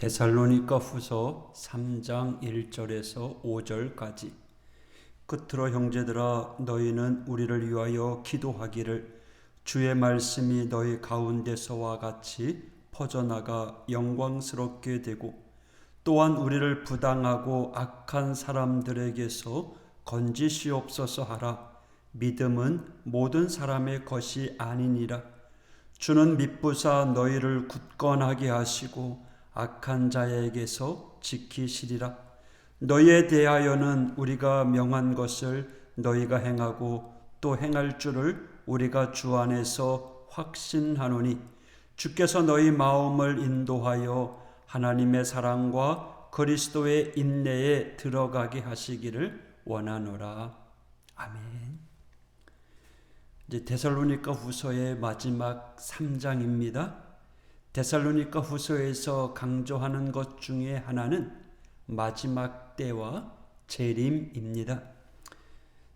데살로니가 후서 3장 1절에서 5절까지. 끝으로 형제들아, 너희는 우리를 위하여 기도하기를, 주의 말씀이 너희 가운데서와 같이 퍼져나가 영광스럽게 되고, 또한 우리를 부당하고 악한 사람들에게서 건지시옵소서 하라. 믿음은 모든 사람의 것이 아니니라. 주는 미쁘사 너희를 굳건하게 하시고 악한 자에게서 지키시리라. 너희에 대하여는 우리가 명한 것을 너희가 행하고 또 행할 줄을 우리가 주 안에서 확신하노니, 주께서 너희 마음을 인도하여 하나님의 사랑과 그리스도의 인내에 들어가게 하시기를 원하노라. 아멘. 이제 데살로니가 후서의 마지막 3장입니다. 데살로니가 후서에서 강조하는 것 중에 하나는 마지막 때와 재림입니다.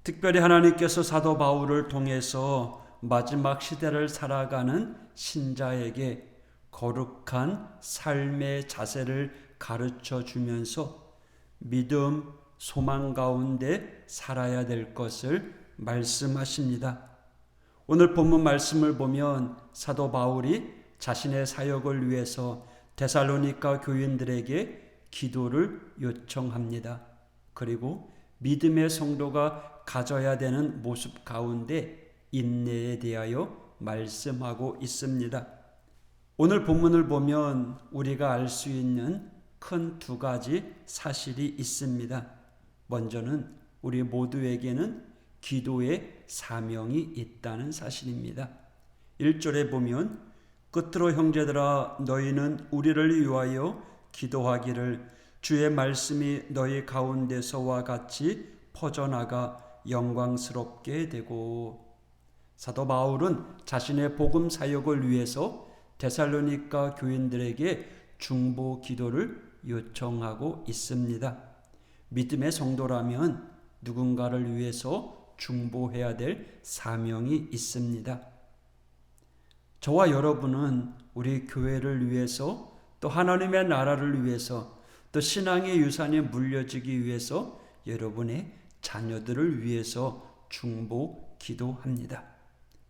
특별히 하나님께서 사도 바울을 통해서 마지막 시대를 살아가는 신자에게 거룩한 삶의 자세를 가르쳐 주면서 믿음, 소망 가운데 살아야 될 것을 말씀하십니다. 오늘 본문 말씀을 보면 사도 바울이 자신의 사역을 위해서 데살로니가 교인들에게 기도를 요청합니다. 그리고 믿음의 성도가 가져야 되는 모습 가운데 인내에 대하여 말씀하고 있습니다. 오늘 본문을 보면 우리가 알 수 있는 큰 두 가지 사실이 있습니다. 먼저는 우리 모두에게는 기도의 사명이 있다는 사실입니다. 1절에 보면 끝으로 형제들아, 너희는 우리를 위하여 기도하기를, 주의 말씀이 너희 가운데서와 같이 퍼져나가 영광스럽게 되고. 사도 바울은 자신의 복음 사역을 위해서 데살로니가 교인들에게 중보 기도를 요청하고 있습니다. 믿음의 성도라면 누군가를 위해서 중보해야 될 사명이 있습니다. 저와 여러분은 우리 교회를 위해서, 또 하나님의 나라를 위해서, 또 신앙의 유산이 물려지기 위해서 여러분의 자녀들을 위해서 중보 기도합니다.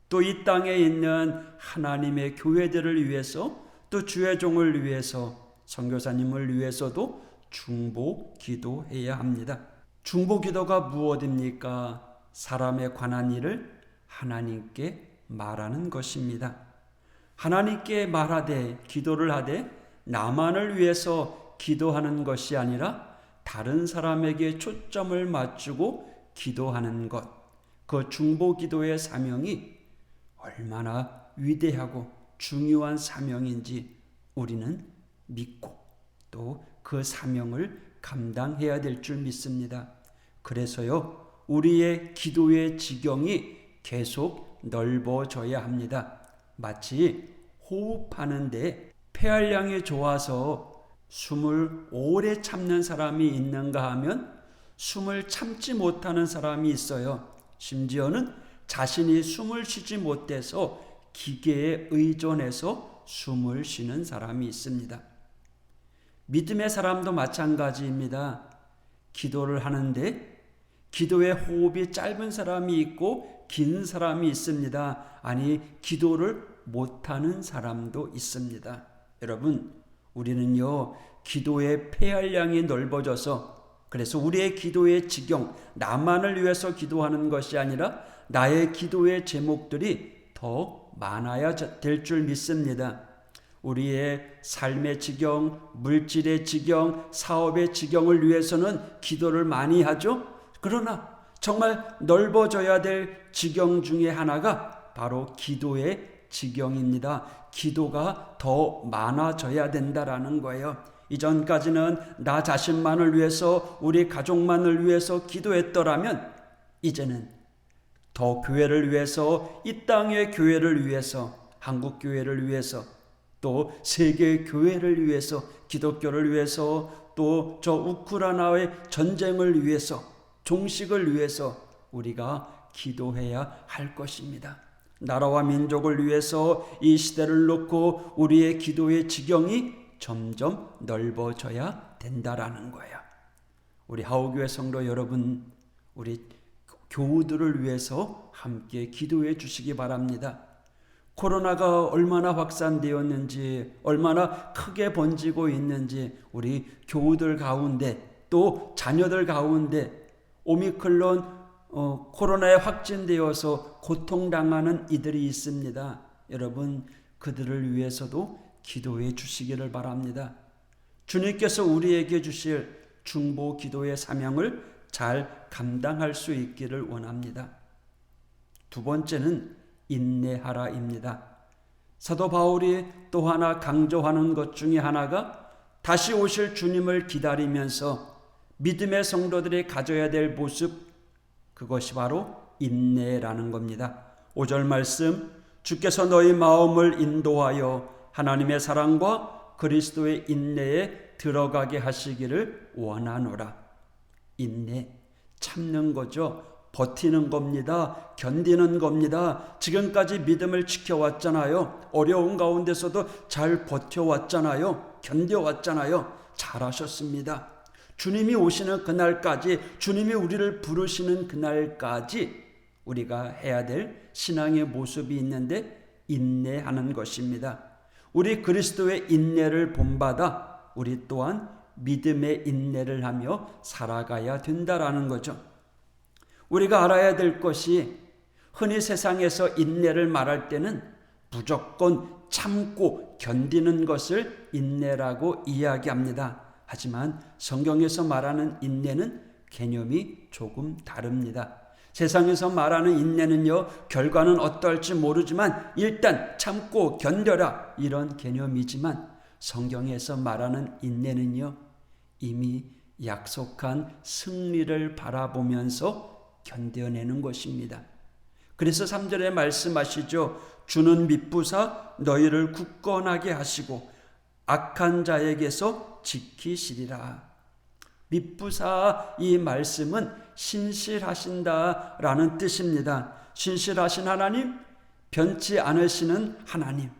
또 이 땅에 있는 하나님의 교회들을 위해서, 또 주의 종을 위해서, 선교사님을 위해서도 중보 기도해야 합니다. 중보 기도가 무엇입니까? 사람에 관한 일을 하나님께 말하는 것입니다. 하나님께 말하되, 기도를 하되 나만을 위해서 기도하는 것이 아니라 다른 사람에게 초점을 맞추고 기도하는 것, 그 중보 기도의 사명이 얼마나 위대하고 중요한 사명인지 우리는 믿고 또 그 사명을 감당해야 될 줄 믿습니다. 그래서요, 우리의 기도의 지경이 계속 넓어져야 합니다. 마치 호흡하는데 폐활량이 좋아서 숨을 오래 참는 사람이 있는가 하면 숨을 참지 못하는 사람이 있어요. 심지어는 자신이 숨을 쉬지 못해서 기계에 의존해서 숨을 쉬는 사람이 있습니다. 믿음의 사람도 마찬가지입니다. 기도를 하는데 기도의 호흡이 짧은 사람이 있고 긴 사람이 있습니다. 아니, 기도를 못하는 사람도 있습니다. 여러분, 우리는요, 기도의 폐활량이 넓어져서, 그래서 우리의 기도의 지경, 나만을 위해서 기도하는 것이 아니라 나의 기도의 제목들이 더 많아야 될 줄 믿습니다. 우리의 삶의 지경, 물질의 지경, 사업의 지경을 위해서는 기도를 많이 하죠. 그러나 정말 넓어져야 될 지경 중에 하나가 바로 기도의 지경입니다. 기도가 더 많아져야 된다라는 거예요. 이전까지는 나 자신만을 위해서, 우리 가족만을 위해서 기도했더라면 이제는 더 교회를 위해서, 이 땅의 교회를 위해서, 한국 교회를 위해서, 또 세계 교회를 위해서, 기독교를 위해서, 또 저 우크라이나의 전쟁을 위해서, 종식을 위해서 우리가 기도해야 할 것입니다. 나라와 민족을 위해서 이 시대를 놓고 우리의 기도의 지경이 점점 넓어져야 된다라는 거예요. 우리 하오교회 성도 여러분, 우리 교우들을 위해서 함께 기도해 주시기 바랍니다. 코로나가 얼마나 확산되었는지, 얼마나 크게 번지고 있는지 우리 교우들 가운데, 또 자녀들 가운데 오미크론 코로나에 확진되어서 고통당하는 이들이 있습니다. 여러분, 그들을 위해서도 기도해 주시기를 바랍니다. 주님께서 우리에게 주실 중보 기도의 사명을 잘 감당할 수 있기를 원합니다. 두 번째는 인내하라입니다. 사도 바울이 또 하나 강조하는 것 중에 하나가 다시 오실 주님을 기다리면서 믿음의 성도들이 가져야 될 모습, 그것이 바로 인내라는 겁니다. 5절 말씀, 주께서 너희 마음을 인도하여 하나님의 사랑과 그리스도의 인내에 들어가게 하시기를 원하노라. 인내, 참는 거죠. 버티는 겁니다. 견디는 겁니다. 지금까지 믿음을 지켜왔잖아요. 어려운 가운데서도 잘 버텨왔잖아요. 견뎌왔잖아요. 잘하셨습니다. 주님이 오시는 그날까지, 주님이 우리를 부르시는 그날까지 우리가 해야 될 신앙의 모습이 있는데 인내하는 것입니다. 우리 그리스도의 인내를 본받아 우리 또한 믿음의 인내를 하며 살아가야 된다라는 거죠. 우리가 알아야 될 것이, 흔히 세상에서 인내를 말할 때는 무조건 참고 견디는 것을 인내라고 이야기합니다. 하지만 성경에서 말하는 인내는 개념이 조금 다릅니다. 세상에서 말하는 인내는요, 결과는 어떨지 모르지만 일단 참고 견뎌라, 이런 개념이지만 성경에서 말하는 인내는요, 이미 약속한 승리를 바라보면서 견뎌내는 것입니다. 그래서 3절에 말씀하시죠. 주는 미쁘사 너희를 굳건하게 하시고 악한 자에게서 지키시리라. 미쁘사, 이 말씀은 신실하신다라는 뜻입니다. 신실하신 하나님, 변치 않으시는 하나님,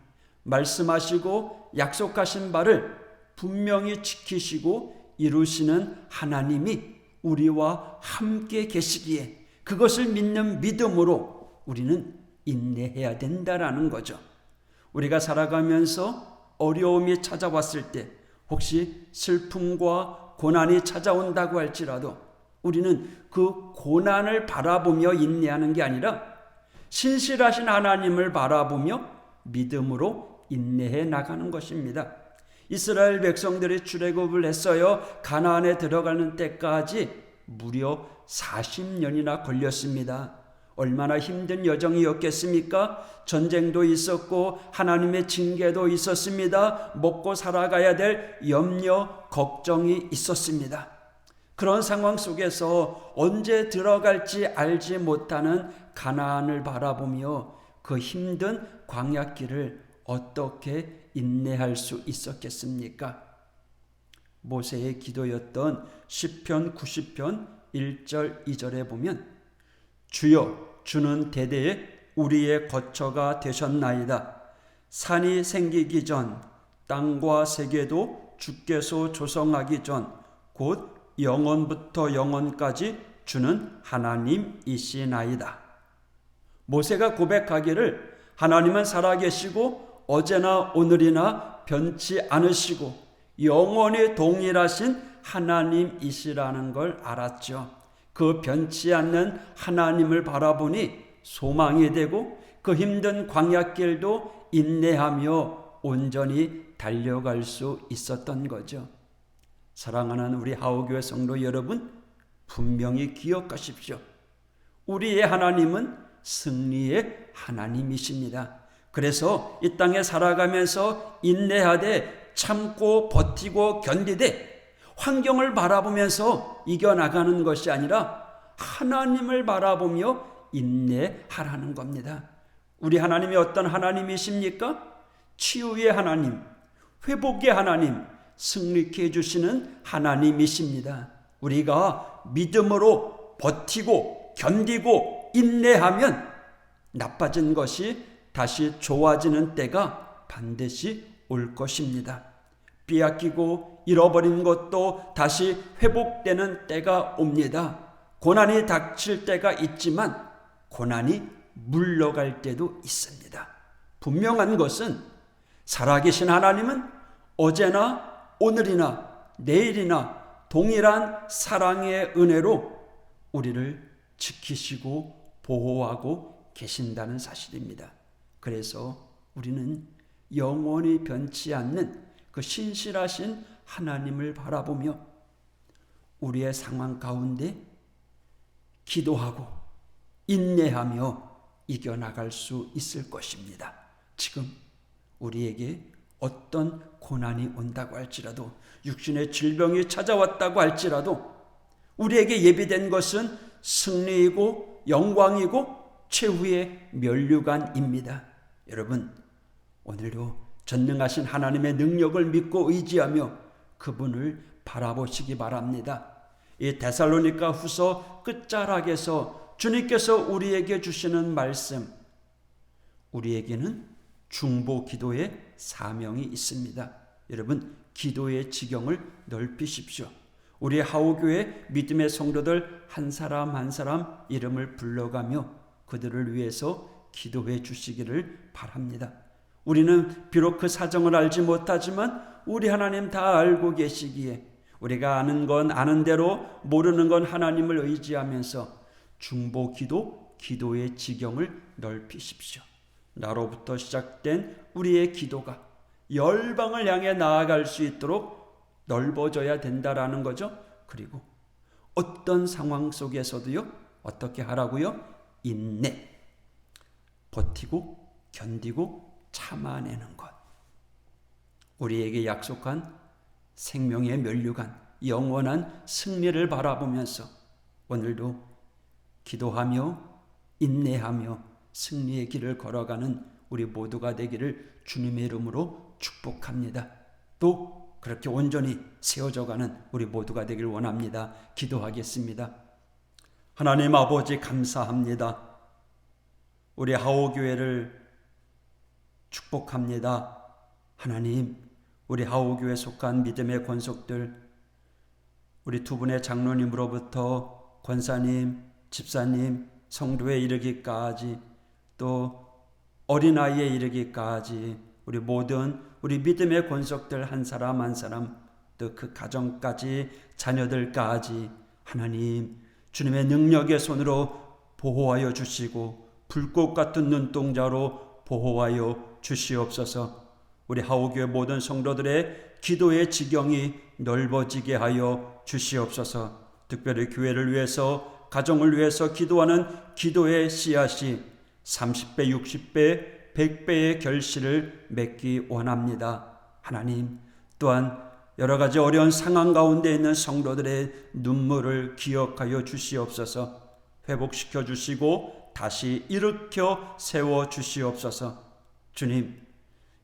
말씀하시고 약속하신 바를 분명히 지키시고 이루시는 하나님이 우리와 함께 계시기에 그것을 믿는 믿음으로 우리는 인내해야 된다라는 거죠. 우리가 살아가면서 어려움이 찾아왔을 때, 혹시 슬픔과 고난이 찾아온다고 할지라도 우리는 그 고난을 바라보며 인내하는 게 아니라 신실하신 하나님을 바라보며 믿음으로 인내해 나가는 것입니다. 이스라엘 백성들이 출애굽을 했어요. 가나안에 들어가는 때까지 무려 40년이나 걸렸습니다. 얼마나 힘든 여정이었겠습니까? 전쟁도 있었고 하나님의 징계도 있었습니다. 먹고 살아가야 될 염려, 걱정이 있었습니다. 그런 상황 속에서 언제 들어갈지 알지 못하는 가나안을 바라보며 그 힘든 광야길을 어떻게 인내할 수 있었겠습니까? 모세의 기도였던 시편 90편 1절 2절에 보면, 주여, 주는 대대에 우리의 거처가 되셨나이다. 산이 생기기 전, 땅과 세계도 주께서 조성하기 전, 곧 영원부터 영원까지 주는 하나님이시나이다. 모세가 고백하기를 하나님은 살아계시고 어제나 오늘이나 변치 않으시고 영원히 동일하신 하나님이시라는 걸 알았죠. 그 변치 않는 하나님을 바라보니 소망이 되고 그 힘든 광야길도 인내하며 온전히 달려갈 수 있었던 거죠. 사랑하는 우리 하오교회 성도 여러분, 분명히 기억하십시오. 우리의 하나님은 승리의 하나님이십니다. 그래서 이 땅에 살아가면서 인내하되 참고 버티고 견디되 환경을 바라보면서 이겨나가는 것이 아니라 하나님을 바라보며 인내하라는 겁니다. 우리 하나님이 어떤 하나님이십니까? 치유의 하나님, 회복의 하나님, 승리케 해주시는 하나님이십니다. 우리가 믿음으로 버티고 견디고 인내하면 나빠진 것이 다시 좋아지는 때가 반드시 올 것입니다. 빼앗기고 잃어버린 것도 다시 회복되는 때가 옵니다. 고난이 닥칠 때가 있지만 고난이 물러갈 때도 있습니다. 분명한 것은 살아계신 하나님은 어제나 오늘이나 내일이나 동일한 사랑의 은혜로 우리를 지키시고 보호하고 계신다는 사실입니다. 그래서 우리는 영원히 변치 않는 그 신실하신 하나님을 바라보며 우리의 상황 가운데 기도하고 인내하며 이겨나갈 수 있을 것입니다. 지금 우리에게 어떤 고난이 온다고 할지라도, 육신의 질병이 찾아왔다고 할지라도 우리에게 예비된 것은 승리이고 영광이고 최후의 면류관입니다. 여러분, 오늘도 전능하신 하나님의 능력을 믿고 의지하며 그분을 바라보시기 바랍니다. 이 데살로니가 후서 끝자락에서 주님께서 우리에게 주시는 말씀, 우리에게는 중보 기도의 사명이 있습니다. 여러분, 기도의 지경을 넓히십시오. 우리 하오교회 믿음의 성도들 한 사람 한 사람 이름을 불러가며 그들을 위해서 기도해 주시기를 바랍니다. 우리는 비록 그 사정을 알지 못하지만 우리 하나님 다 알고 계시기에 우리가 아는 건 아는 대로, 모르는 건 하나님을 의지하면서 중보 기도, 기도의 지경을 넓히십시오. 나로부터 시작된 우리의 기도가 열방을 향해 나아갈 수 있도록 넓어져야 된다라는 거죠. 그리고 어떤 상황 속에서도요, 어떻게 하라고요? 인내, 버티고 견디고 참아내는 것. 우리에게 약속한 생명의 면류관, 영원한 승리를 바라보면서 오늘도 기도하며 인내하며 승리의 길을 걸어가는 우리 모두가 되기를 주님의 이름으로 축복합니다. 또 그렇게 온전히 세워져가는 우리 모두가 되길 원합니다. 기도하겠습니다. 하나님 아버지, 감사합니다. 우리 하오교회를 축복합니다. 하나님, 우리 하오교회에 속한 믿음의 권속들, 우리 두 분의 장로님으로부터 권사님, 집사님, 성도에 이르기까지, 또 어린아이에 이르기까지 우리 모든 우리 믿음의 권속들 한 사람 한 사람, 또 그 가정까지, 자녀들까지 하나님 주님의 능력의 손으로 보호하여 주시고 불꽃 같은 눈동자로 보호하여 주시옵소서. 우리 하오교회 모든 성도들의 기도의 지경이 넓어지게 하여 주시옵소서. 특별히 교회를 위해서, 가정을 위해서 기도하는 기도의 씨앗이 30배, 60배, 100배의 결실을 맺기 원합니다. 하나님, 또한 여러 가지 어려운 상황 가운데 있는 성도들의 눈물을 기억하여 주시옵소서. 회복시켜 주시고 다시 일으켜 세워 주시옵소서. 주님,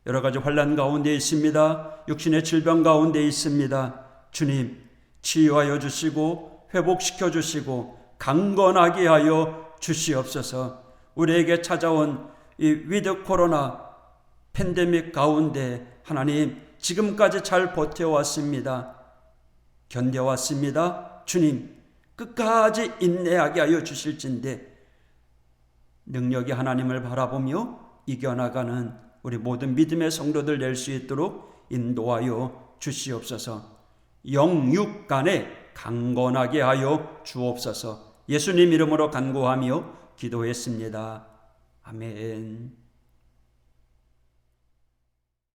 여러 가지 환난 가운데 있습니다. 육신의 질병 가운데 있습니다. 주님, 치유하여 주시고 회복시켜 주시고 강건하게 하여 주시옵소서. 우리에게 찾아온 이 위드 코로나 팬데믹 가운데 하나님 지금까지 잘 버텨왔습니다. 견뎌왔습니다. 주님, 끝까지 인내하게 하여 주실진데 능력이 하나님을 바라보며 이겨나가는 우리 모든 믿음의 성도들 될 수 있도록 인도하여 주시옵소서. 영육 간에 강건하게 하여 주옵소서. 예수님 이름으로 간구하며 기도했습니다. 아멘.